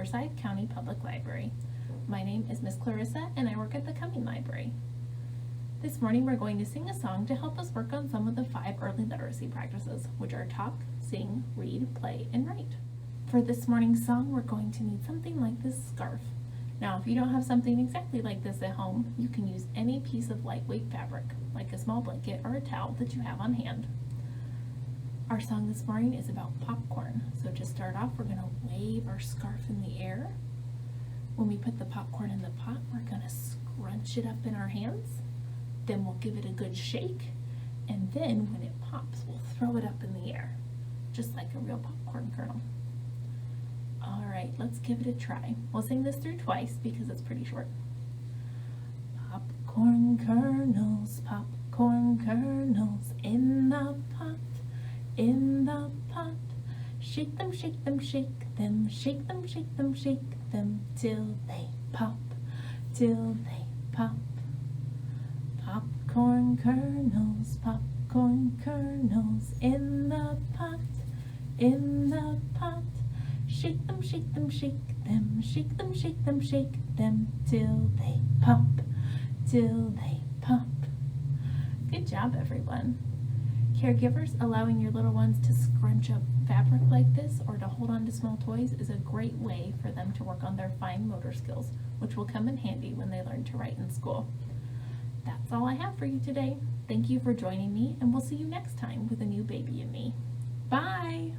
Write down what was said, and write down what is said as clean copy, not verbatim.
Riverside County Public Library. My name is Miss Clarissa and I work at the Cumming Library. This morning we're going to sing a song to help us work on some of the 5 early literacy practices, which are talk, sing, read, play, and write. For this morning's song, we're going to need something like this scarf. Now, if you don't have something exactly like this at home, you can use any piece of lightweight fabric, like a small blanket or a towel that you have on hand. Our song this morning is about popcorn. So to start off, we're going to wave our scarf in the air. When we put the popcorn in the pot, we're going to scrunch it up in our hands. Then we'll give it a good shake. And then when it pops, we'll throw it up in the air, just like a real popcorn kernel. All right, let's give it a try. We'll sing this through twice because it's pretty short. Popcorn kernels in the pot. In the pot, shake them, shake them, shake them, shake them, shake them, shake them, till they pop, till they pop. Popcorn kernels in the pot, in the pot. Shake them, shake them, shake them, shake them, shake them, shake them, till they pop, till they pop. Good job, everyone. Caregivers, allowing your little ones to scrunch up fabric like this or to hold on to small toys is a great way for them to work on their fine motor skills, which will come in handy when they learn to write in school. That's all I have for you today. Thank you for joining me, and we'll see you next time with a new baby and me. Bye!